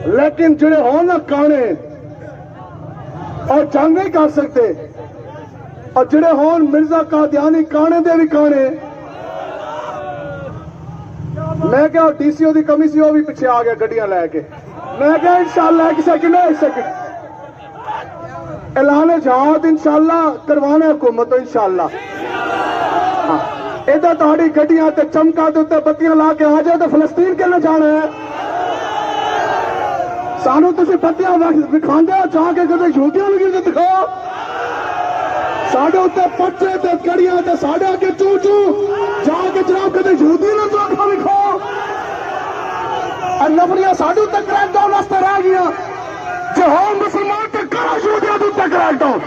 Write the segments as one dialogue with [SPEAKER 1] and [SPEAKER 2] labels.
[SPEAKER 1] لیکن جڑے ہو نا کانے اور جنگ نہیں کر سکتے، اور جڑے ہون مرزا قادیانی کانے دے بھی کانے، میں کیا ڈی سی او دی کمی سی، وہ بھی پیچھے آ گیا گڈیاں لے کے، میں کیا انشاءاللہ ایک سیکنڈ اعلان جہاد انشاءاللہ کروانا حکومت تو انشاءاللہ ادھر تہاڈی گڈیاں تے چمکا دے تے بتیاں لا کے آ جائے تو فلسطین کے نہ جانا ہے، سانو تسی بتیاں دکھاندے ہو، جا کے کدے یہودیاں لگی تے دکھاؤ، ساڈے اتنے پچے تے گڑیاں تے ساڈے اگے چو چو جا کے جناب کدے یہودی نہ تو اکھاں دکھاؤ، اور نفریاں ساڈے اتنے کریک ڈاؤن واسطے رہ گیا، جو ہو مسلمان تے کرو یہودیاں تے اتنے کریک ڈاؤن،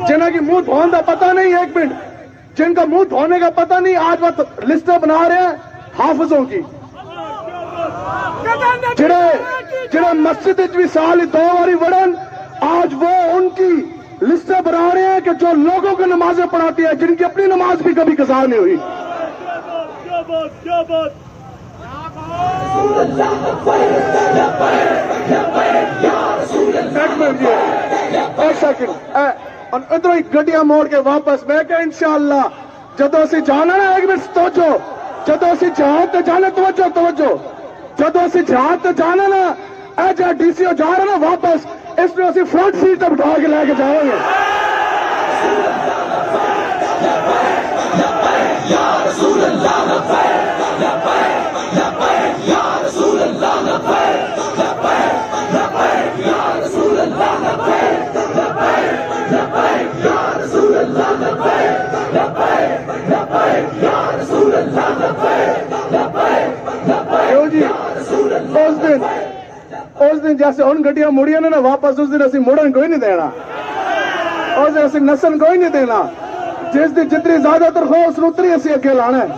[SPEAKER 1] جنہاں کی منہ دھونے کا پتہ نہیں، ایک منٹ، جن کا منہ دھونے کا پتہ نہیں، آج وقت لسٹیں بنا رہے ہیں حافظوں کی، جڑے مسجد بھی سال 2 باری وڑن، آج وہ ان کی لسٹیں بنا رہے ہیں کہ جو لوگوں کو نمازیں پڑھاتی ہیں، جن کی اپنی نماز بھی کبھی قضا نہیں ہوئی۔ ایک سیکنڈ، ادھر ہی گڈیاں موڑ کے واپس، میں کہ انشاءاللہ جدو اسی جانا نا، ایک منٹ توجہ، جدو اسی جہاد تے جانا، توجہ، جدو اسی جہاد تے جانا نا، اے جہاں ڈی سی او جا رہا نا واپس، اس میں اسی فرنٹ سیٹ تے بٹھا کے لے کے جائیں گے۔ اس دن جیسے ان گڈیاں مڑیاں نا واپس، اس دن اسی مڑن کوئی نہیں دینا، اس دن اسی نسن کوئی نہیں دینا، جس دن جتنی زیادہ تنخواہ اس اتنی اسی اگے لانا ہے۔